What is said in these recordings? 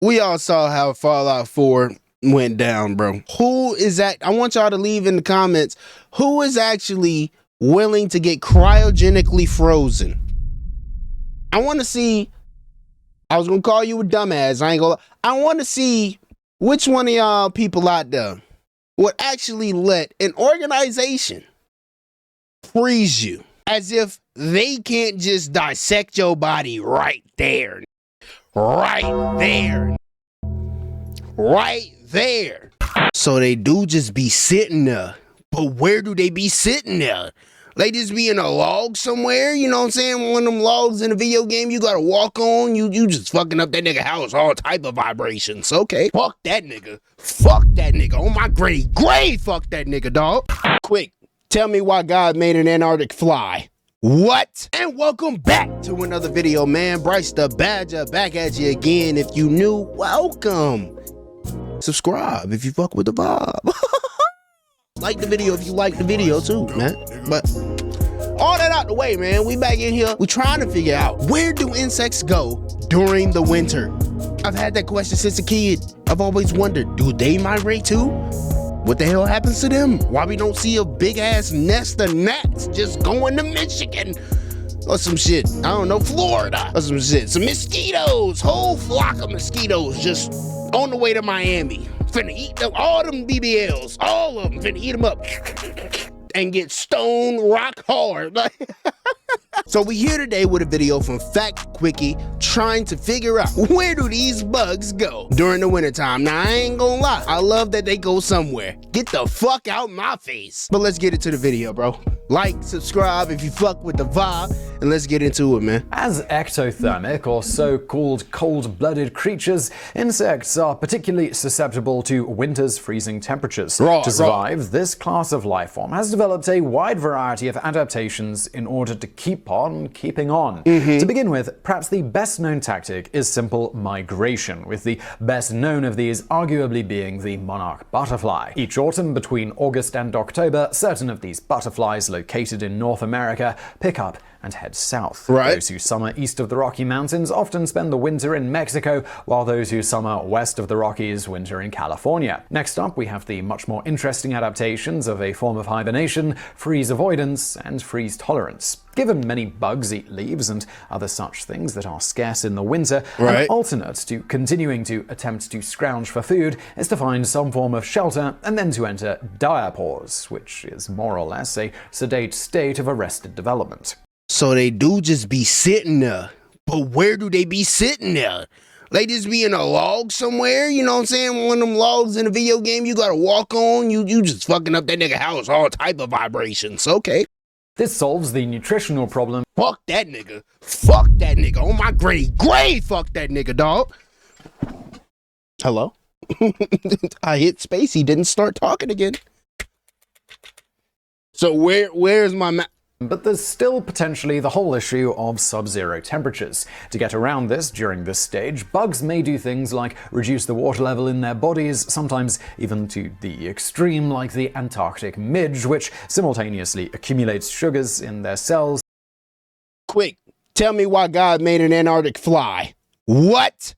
we all saw how Fallout 4 went down, bro. Who is that? I want y'all to leave in the comments. Who is actually willing to get cryogenically frozen? I want to see. I was going to call you a dumbass. I ain't gonna. I want to see which one of y'all people out there would actually let an organization freeze you as if they can't just dissect your body right there. Right there. Right there. So they do just be sitting there. But where do they be sitting there? They just be in a log somewhere, you know what I'm saying? One of them logs in a video game you gotta walk on. You just fucking up that nigga house, all type of vibrations. Okay, fuck that nigga. Fuck that nigga. On my grave, fuck that nigga, dog. Quick, tell me why God made an Antarctic fly. What? And welcome back to another video, man. BryceDaBadger back at you again. If you new, welcome. Subscribe if you fuck with the vibe. Like the video if you like the video too, man. But all that out the way, man, we back in here. We trying to figure out, where do insects go during the winter? I've had that question since a kid. I've always wondered, do they migrate too? What the hell happens to them? Why we don't see a big ass nest of gnats just going to Michigan? Or some shit, I don't know, Florida, or some shit. Some mosquitoes, whole flock of mosquitoes just on the way to Miami. Finna eat them, all them BBLs, all of them, finna eat them up and get stone rock hard. So we here today with a video from Fact Quickie trying to figure out, where do these bugs go during the wintertime? Now, I ain't gonna lie, I love that they go somewhere. Get the fuck out my face. But let's get into the video, bro. Like, subscribe if you fuck with the vibe, and let's get into it, man. As ectothermic, or so-called cold-blooded creatures, insects are particularly susceptible to winter's freezing temperatures. To survive, this class of life form has developed a wide variety of adaptations in order to keep on keeping on. To begin with, perhaps the best-known tactic is simple migration, with the best-known of these arguably being the monarch butterfly. Each autumn, between August and October, certain of these butterflies located in North America pick up and head south. Those who summer east of the Rocky Mountains often spend the winter in Mexico, while those who summer west of the Rockies winter in California. Next up, we have the much more interesting adaptations of a form of hibernation, freeze avoidance, and freeze tolerance. Given many bugs eat leaves and other such things that are scarce in the winter, an alternate to continuing to attempt to scrounge for food is to find some form of shelter and then to enter diapause, which is more or less a sedate state of arrested development. So they do just be sitting there. But where do they be sitting there? They just be in a log somewhere, you know what I'm saying? One of them logs in a video game you gotta walk on. You just fucking up that nigga house, all type of vibrations. Okay. This solves the nutritional problem. Fuck that nigga. Fuck that nigga. On my grave, fuck that nigga, dog. Hello? I hit space. He didn't start talking again. So where's my But there's still potentially the whole issue of sub-zero temperatures. To get around this during this stage, bugs may do things like reduce the water level in their bodies, sometimes even to the extreme, like the Antarctic midge, which simultaneously accumulates sugars in their cells. Quick, tell me why God made an Antarctic fly. What?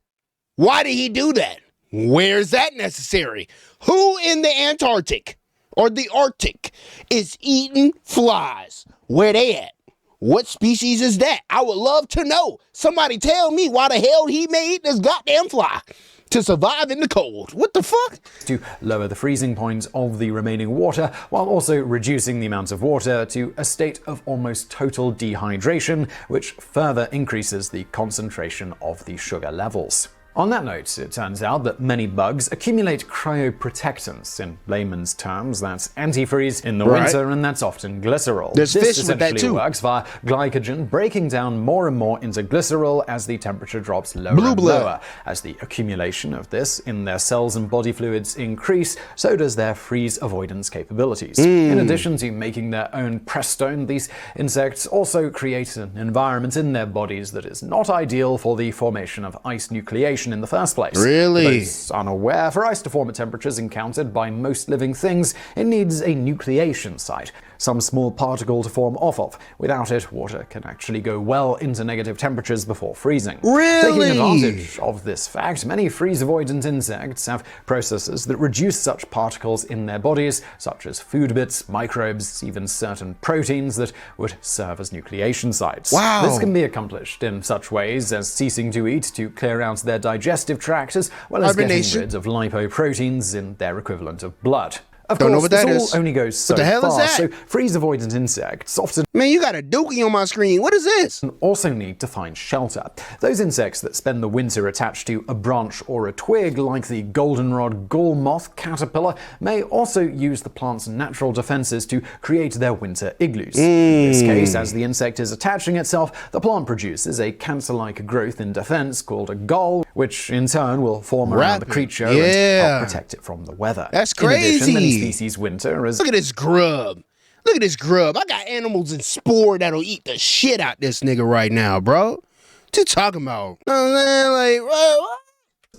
Why did he do that? Where's that necessary? Who in the Antarctic or the Arctic is eating flies? Where they at? What species is that? I would love to know. Somebody tell me why the hell he made this goddamn fly to survive in the cold. What the fuck? To lower the freezing point of the remaining water, while also reducing the amount of water to a state of almost total dehydration, which further increases the concentration of the sugar levels. On that note, it turns out that many bugs accumulate cryoprotectants. In layman's terms, that's antifreeze in the winter, and that's often glycerol. There's this fish with that essentially too. works via glycogen breaking down more and more into glycerol as the temperature drops lower and lower. As the accumulation of this in their cells and body fluids increase, so does their freeze avoidance capabilities. In addition to making their own pressstone, these insects also create an environment in their bodies that is not ideal for the formation of ice nucleation, nucleation in the first place. Really? For those unaware, for ice to form at temperatures encountered by most living things, it needs a nucleation site, some small particle to form off of. Without it, water can actually go well into negative temperatures before freezing. Really? Taking advantage of this fact, many freeze-avoidant insects have processes that reduce such particles in their bodies, such as food bits, microbes, even certain proteins that would serve as nucleation sites. Wow. This can be accomplished in such ways as ceasing to eat to clear out their digestive tract, as well as getting rid of lipoproteins in their equivalent of blood. Of Don't course, know what that this is. all only goes so What the hell is far, that? so freeze-avoidant insects often Man, you got a dookie on my screen. What is this? also need to find shelter. Those insects that spend the winter attached to a branch or a twig, like the goldenrod gall moth caterpillar, may also use the plant's natural defenses to create their winter igloos. In this case, as the insect is attaching itself, the plant produces a cancer-like growth in defense called a gall, which in turn will form around the creature and help protect it from the weather. That's In addition, many crazy. species winter as Look at this grub. Look at this grub. I got animals in spore that'll eat the shit out this nigga right now, bro. What you talking about? You know what I'm saying? Like, what?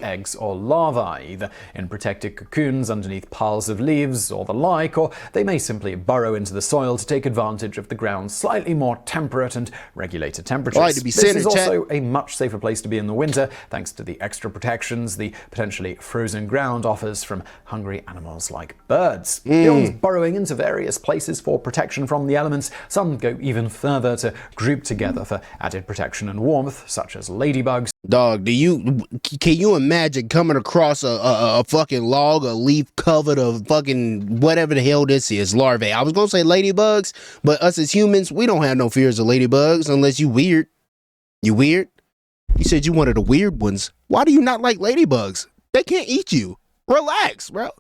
eggs or larvae, either in protected cocoons underneath piles of leaves or the like, or they may simply burrow into the soil to take advantage of the ground's slightly more temperate and regulated temperatures. I like to be this centered, is also a much safer place to be in the winter, thanks to the extra protections the potentially frozen ground offers from hungry animals like birds. Beyond burrowing into various places for protection from the elements, some go even further to group together for added protection and warmth, such as ladybugs. Dog, can you imagine coming across a fucking log, a leaf covered of fucking whatever the hell this is, larvae? I was gonna say ladybugs, but us as humans, we don't have no fears of ladybugs unless you weird. You weird? You said you wanted the weird ones. Why do you not like ladybugs? They can't eat you. Relax, bro.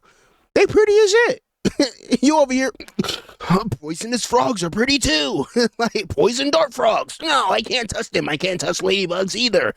They pretty as shit. You over here, poisonous frogs are pretty too. Like poison dart frogs. No, I can't touch them. I can't touch ladybugs either.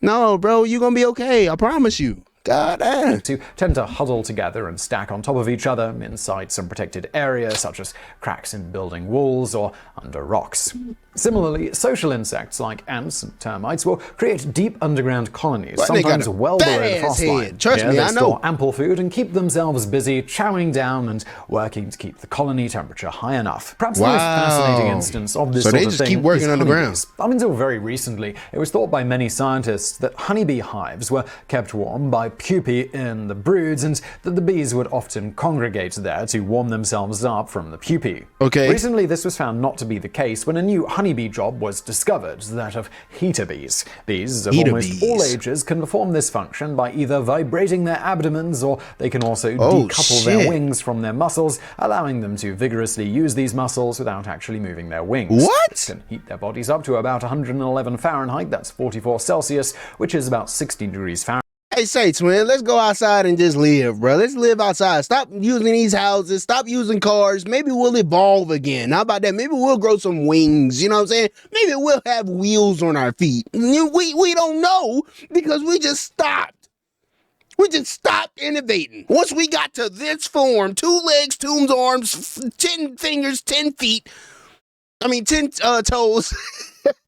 No, bro, you're gonna be okay. I promise you. God damn. To tend to huddle together and stack on top of each other inside some protected area, such as cracks in building walls or under rocks. Similarly, social insects like ants and termites will create deep underground colonies, Well, they got sometimes a well below the fat-ass frost head. line. Trust Here me, they I know. store ample food and keep themselves busy chowing down and working to keep the colony temperature high enough. Perhaps the most fascinating instance of this So sort they of just thing keep working is underground. honeybees. Up until very recently, it was thought by many scientists that honeybee hives were kept warm by pupae in the broods, and that the bees would often congregate there to warm themselves up from the pupae. Okay. Recently, this was found not to be the case when a new honeybee job was discovered, that of heater bees. Bees of almost all ages can perform this function by either vibrating their abdomens, or they can also decouple their wings from their muscles, allowing them to vigorously use these muscles without actually moving their wings. What? This can heat their bodies up to about 111 Fahrenheit, that's 44 Celsius, which is about 16 degrees Fahrenheit. Hey, say, twin, let's go outside and just live, bro. Let's live outside. Stop using these houses. Stop using cars. Maybe we'll evolve again. How about that? Maybe we'll grow some wings. You know what I'm saying? Maybe we'll have wheels on our feet. We don't know because we just stopped. We just stopped innovating. Once we got to this form, 2 legs, 2 arms, 10 fingers, 10 feet. 10 toes.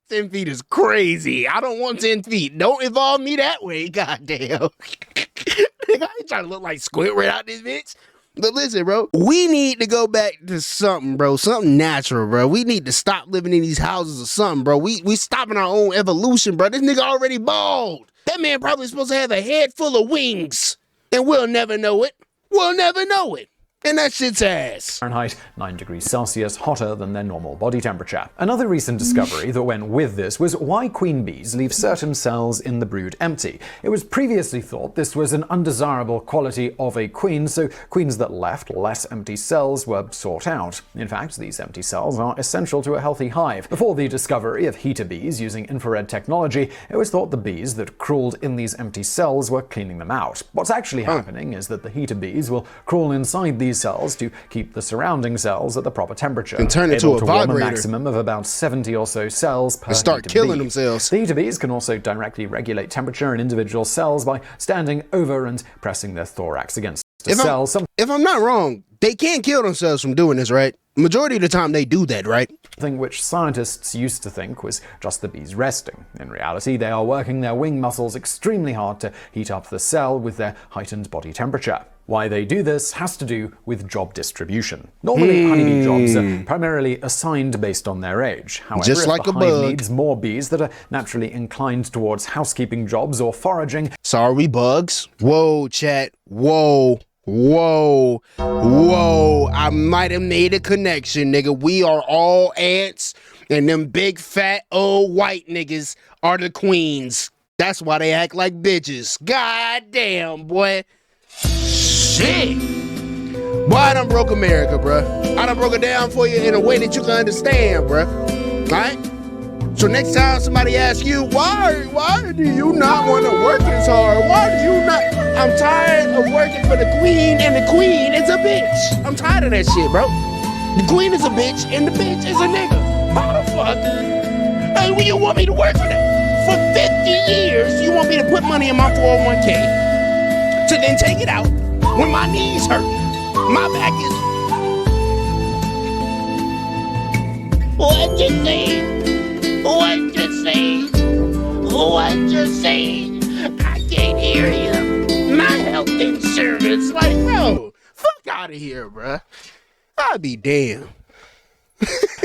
10 feet is crazy. I don't want 10 feet. Don't evolve me that way, goddamn. I ain't trying to look like Squidward out this bitch. But listen, bro, we need to go back to something, bro. Something natural, bro. We need to stop living in these houses or something, bro. We stopping our own evolution, bro. This nigga already bald. That man probably supposed to have a head full of wings. And we'll never know it. We'll never know it. And that shit's ass. Fahrenheit, 9 degrees Celsius hotter than their normal body temperature. Another recent discovery that went with this was why queen bees leave certain cells in the brood empty. It was previously thought this was an undesirable quality of a queen, so queens that left less empty cells were sought out. In fact, these empty cells are essential to a healthy hive. Before the discovery of heater bees using infrared technology, it was thought the bees that crawled in these empty cells were cleaning them out. What's actually happening is that the heater bees will crawl inside these cells to keep the surrounding cells at the proper temperature and turn into a vibrator. Warm a maximum of about 70 or so cells per and start heater killing bee. themselves. The heater bees can also directly regulate temperature in individual cells by standing over and pressing their thorax against a cell. If I'm not wrong, they can't kill themselves from doing this, right? majority of the time they do that, right? Thing which scientists used to think was just the bees resting. In reality, they are working their wing muscles extremely hard to heat up the cell with their heightened body temperature. Why they do this has to do with job distribution. Normally, honeybee jobs are primarily assigned based on their age. However, Just if like the a hive bug. needs more bees that are naturally inclined towards housekeeping jobs or foraging, Sorry, bugs. Whoa, chat. Whoa. Whoa. Whoa. I might have made a connection, nigga. We are all ants, and them big, fat, old white niggas are the queens. That's why they act like bitches. God damn, boy. Shit. Boy, I done broke America, bruh. I done broke it down for you in a way that you can understand, bruh. Right? So next time somebody asks you, why do you not want to work as hard? Why do you not? I'm tired of working for the queen, and the queen is a bitch. I'm tired of that shit, bro. The queen is a bitch, and the bitch is a nigga. How the fuck? Hey, you want me to work for that? For 50 years, you want me to put money in my 401k to then take it out when my knees hurt, my back is... What you say? What you say? What you say? I can't hear you. My health insurance, like, bro, fuck out of here, bruh. I'll be damned.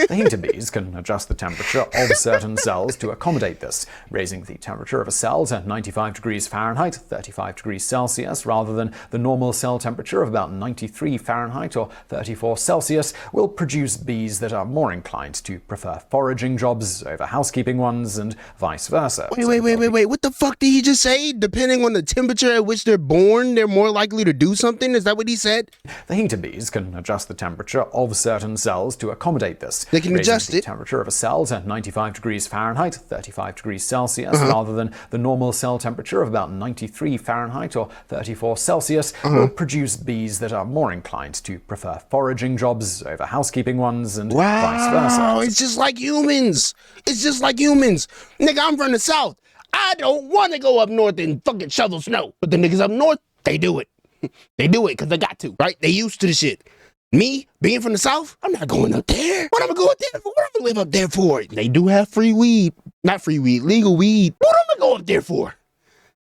The heater bees can adjust the temperature of certain cells to accommodate this, raising the temperature of a cell to 95 degrees Fahrenheit, 35 degrees Celsius, rather than the normal cell temperature of about 93 Fahrenheit or 34 Celsius, will produce bees that are more inclined to prefer foraging jobs over housekeeping ones, and vice versa. Wait. What the fuck did he just say? Depending on the temperature at which they're born, they're more likely to do something? Is that what he said? The heater bees can adjust the temperature of certain cells to accommodate this. They can adjust the it. temperature of a cell to 95 degrees Fahrenheit, 35 degrees Celsius, rather than the normal cell temperature of about 93 Fahrenheit or 34 Celsius, will produce bees that are more inclined to prefer foraging jobs over housekeeping ones, and vice versa. It's just like humans. It's just like humans. Nigga, I'm from the South. I don't want to go up north and fucking shovel snow. But the niggas up north, they do it. They do it because they got to, right? They used to the shit. Me, being from the South, I'm not going up there. What am I going up there for? What am I live up there for? They do have free weed. Not free weed, legal weed. What am I going up there for?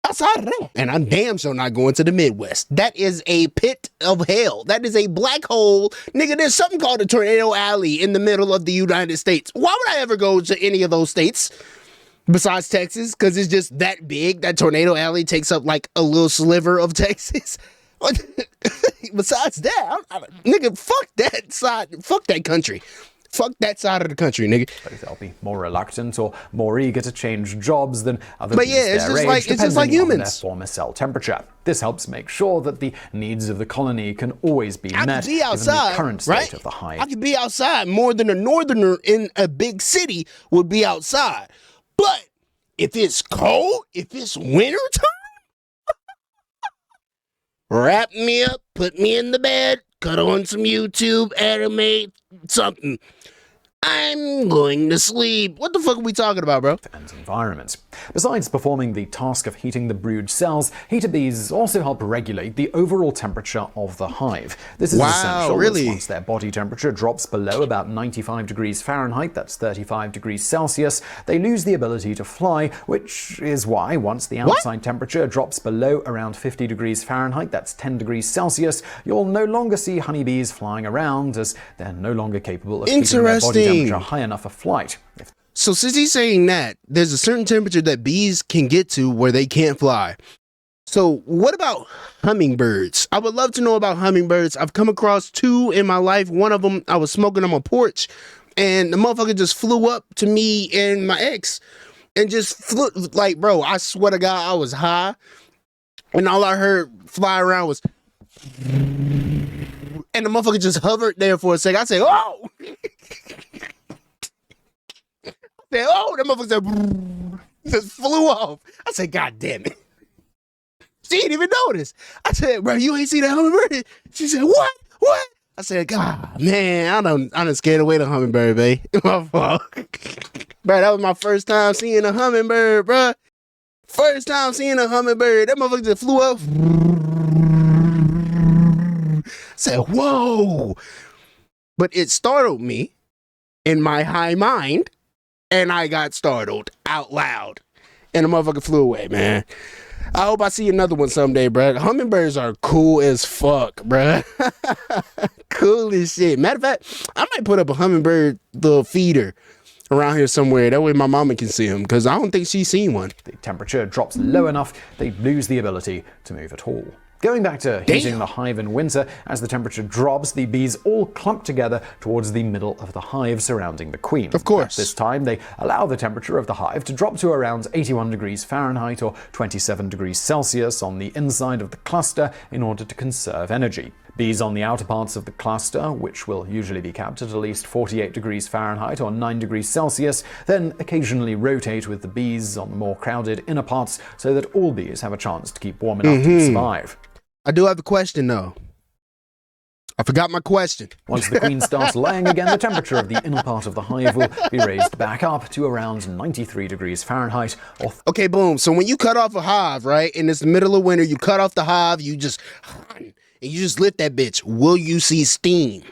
Outside of that. And I'm damn sure not going to the Midwest. That is a pit of hell. That is a black hole. Nigga, there's something called a tornado alley in the middle of the United States. Why would I ever go to any of those states besides Texas? Because it's just that big. That tornado alley takes up like a little sliver of Texas. Besides that, nigga, fuck that side, fuck that country. Fuck that side of the country, nigga. Both they'll be more reluctant or more eager to change jobs than other But bees yeah, it's their just age, like- it's just like depending on humans. their former cell temperature. This helps make sure that the needs of the colony can always be I met could be given outside, the current state right? of the hive. I could be outside more than a northerner in a big city would be outside. But if it's cold, if it's winter time, wrap me up, put me in the bed, cut on some YouTube, anime, something. I'm going to sleep. What the fuck are we talking about, bro? And environment. Besides performing the task of heating the brood cells, heater bees also help regulate the overall temperature of the hive. This is essential, really? as once their body temperature drops below about 95 degrees Fahrenheit, that's 35 degrees Celsius, they lose the ability to fly, which is why once the outside temperature drops below around 50 degrees Fahrenheit, that's 10 degrees Celsius, you'll no longer see honeybees flying around, as they're no longer capable of keeping their body temperature high enough for flight. So since he's saying that, there's a certain temperature that bees can get to where they can't fly. So what about hummingbirds? I would love to know about hummingbirds. I've come across two in my life. One of them, I was smoking on my porch, and the motherfucker just flew up to me and my ex and just flew, like, bro, I swear to God, I was high, and all I heard fly around was, and the motherfucker just hovered there for a second. I said, oh! Oh, that motherfucker just flew off. I said, God damn it. She didn't even notice. I said, bro, you ain't see that hummingbird? She said, what? What? I said, God, man, I done scared away the hummingbird, babe. My fault. Bro, that was my first time seeing a hummingbird, bro. First time seeing a hummingbird. That motherfucker just flew up. I said, whoa. but it startled me in my high mind, and I got startled out loud, and the motherfucker flew away, man. I hope I see another one someday, bro. Hummingbirds are cool as fuck, bro. Cool as shit. Matter of fact, I might put up a hummingbird little feeder around here somewhere. That way my mama can see them, because I don't think she's seen one. The temperature drops low enough, they lose the ability to move at all. Going back to heating the hive in winter, as the temperature drops, the bees all clump together towards the middle of the hive surrounding the queen. Of course. At this time, they allow the temperature of the hive to drop to around 81 degrees Fahrenheit or 27 degrees Celsius on the inside of the cluster in order to conserve energy. Bees on the outer parts of the cluster, which will usually be kept at least 48 degrees Fahrenheit or 9 degrees Celsius, then occasionally rotate with the bees on the more crowded inner parts so that all bees have a chance to keep warm enough to survive. I do have a question, though. I forgot my question. Once the queen starts laying again, the temperature of the inner part of the hive will be raised back up to around 93 degrees Fahrenheit. Okay, boom. So when you cut off a hive, right, and it's the middle of winter, you cut off the hive, you just lift that bitch. Will you see steam?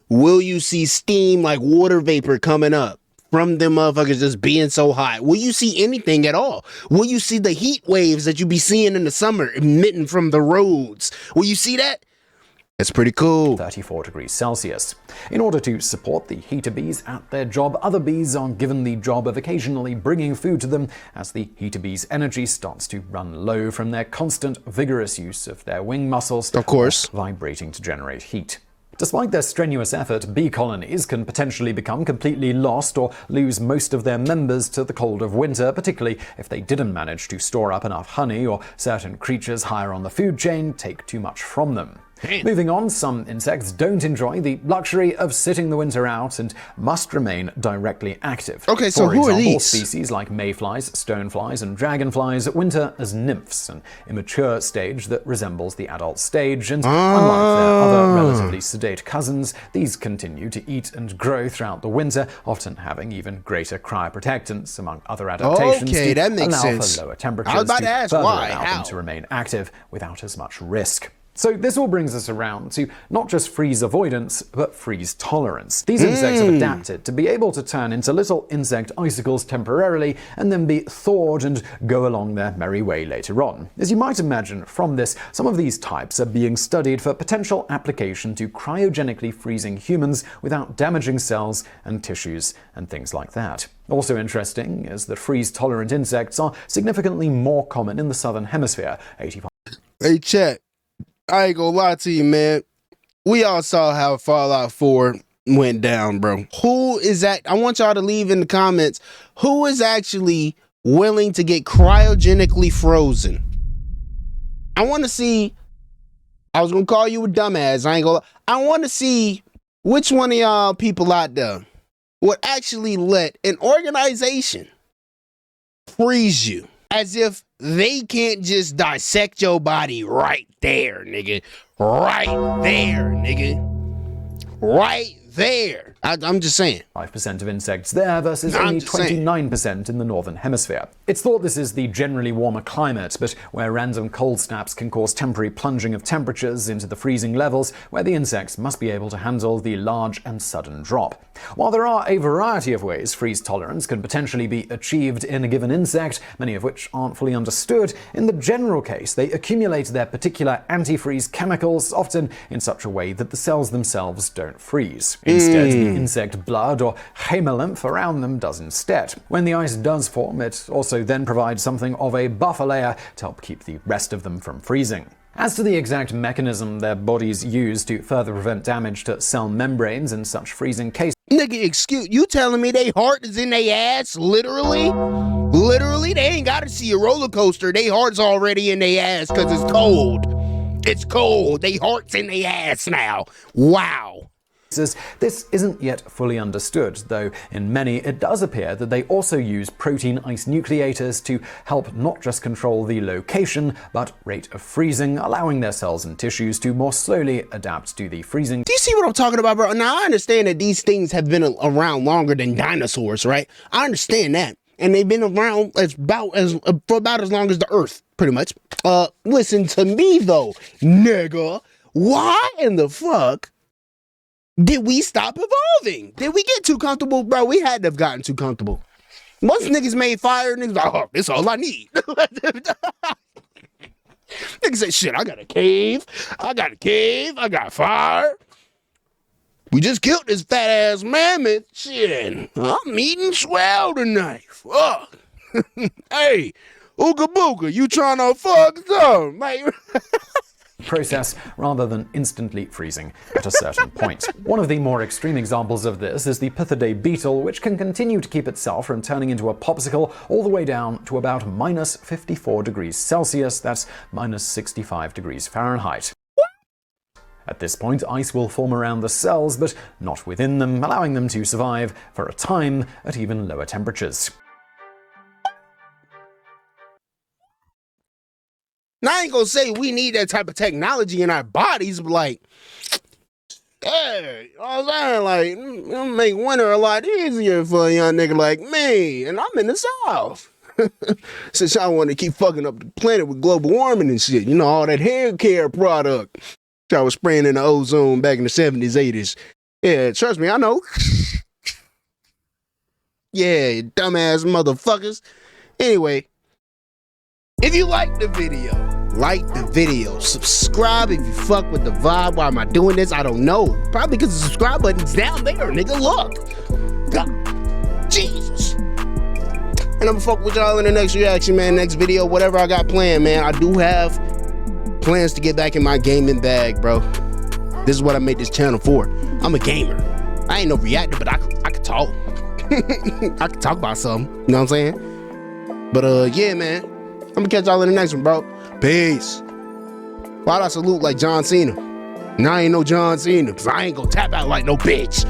Will you see steam like water vapor coming up from them motherfuckers just being so hot? Will you see anything at all? Will you see the heat waves that you be seeing in the summer emitting from the roads? Will you see that? That's pretty cool. 34 degrees Celsius. In order to support the heater bees at their job, other bees are given the job of occasionally bringing food to them as the heater bees' energy starts to run low from their constant, vigorous use of their wing muscles, of course, vibrating to generate heat. Despite their strenuous effort, bee colonies can potentially become completely lost or lose most of their members to the cold of winter, particularly if they didn't manage to store up enough honey or certain creatures higher on the food chain take too much from them. Moving on, some insects don't enjoy the luxury of sitting the winter out and must remain directly active. Okay, so who are these? Species like mayflies, stoneflies, and dragonflies winter as nymphs, an immature stage that resembles the adult stage, and unlike their other relatively sedate cousins, these continue to eat and grow throughout the winter, often having even greater cryoprotectants, among other adaptations, okay, that makes allow sense. for lower temperatures I was about to ask why. allow them to remain active without as much risk. So this all brings us around to not just freeze avoidance, but freeze tolerance. These insects have adapted to be able to turn into little insect icicles temporarily and then be thawed and go along their merry way later on. As you might imagine from this, some of these types are being studied for potential application to cryogenically freezing humans without damaging cells and tissues and things like that. Also interesting is that freeze-tolerant insects are significantly more common in the southern hemisphere. 85. Hey, chat. I ain't gonna lie to you, man. We all saw how Fallout 4 went down, bro. Who is that? I want y'all to leave in the comments. Who is actually willing to get cryogenically frozen? I want to see. I was gonna call you a dumbass. I ain't gonna. I want to see which one of y'all people out there would actually let an organization freeze you as if they can't just dissect your body right there, nigga. Right there, nigga. Right there. I'm just saying. 5% of insects there versus only 29% in the northern hemisphere. It's thought this is the generally warmer climate, but where random cold snaps can cause temporary plunging of temperatures into the freezing levels, where the insects must be able to handle the large and sudden drop. While there are a variety of ways freeze tolerance can potentially be achieved in a given insect, many of which aren't fully understood, in the general case they accumulate their particular antifreeze chemicals, often in such a way that the cells themselves don't freeze. Instead, the insect blood or hemolymph around them does instead. When the ice does form, it also then provides something of a buffer layer to help keep the rest of them from freezing. As to the exact mechanism their bodies use to further prevent damage to cell membranes in such freezing cases. Nigga, excuse you telling me they heart is in their ass? Literally? Literally? They ain't gotta see a roller coaster. They heart's already in their ass because it's cold. It's cold. They heart's in their ass now. Wow. This isn't yet fully understood, though in many it does appear that they also use protein ice nucleators to help not just control the location, but rate of freezing, allowing their cells and tissues to more slowly adapt to the freezing. Do you see what I'm talking about, bro? Now, I understand that these things have been around longer than dinosaurs, right? I understand that. And they've been around for about as long as the Earth, pretty much. Listen to me, though, nigga. Why in the fuck Did we stop evolving? Did we get too comfortable? Bro, we had to have gotten too comfortable. Once niggas made fire, niggas like, oh, this all I need. Niggas say, shit, I got a cave. I got fire. We just killed this fat ass mammoth. Shit, I'm eating swell tonight. Fuck. Hey, Ooga Booga, you trying to fuck some? Like, process rather than instantly freezing at a certain point. One of the more extreme examples of this is the Pithidae beetle, which can continue to keep itself from turning into a popsicle all the way down to about minus 54 degrees Celsius, that's minus 65 degrees Fahrenheit. At this point, ice will form around the cells, but not within them, allowing them to survive for a time at even lower temperatures. Now, I ain't gonna say we need that type of technology in our bodies, but like, hey, you know what I'm saying? Like, it'll make winter a lot easier for a young nigga like me, and I'm in the South. Since y'all want to keep fucking up the planet with global warming and shit, you know, all that hair care product I was spraying in the ozone back in the 70s, 80s. Yeah, trust me, I know. Yeah, you dumbass motherfuckers. Anyway, if you like the video, subscribe if you fuck with the vibe. Why am I doing this? I don't know. Probably because the subscribe button's down there, nigga. Look. God. Jesus. And I'm gonna fuck with y'all in the next reaction, man. Next video, whatever I got planned, man. I do have plans to get back in my gaming bag, bro. This is what I made this channel for. I'm a gamer. I ain't no reactor, but I can talk. I can talk about something. You know what I'm saying? But yeah, man. I'm gonna catch y'all in the next one, bro. Peace. Why'd I salute like John Cena? And I ain't no John Cena, because I ain't gonna tap out like no bitch.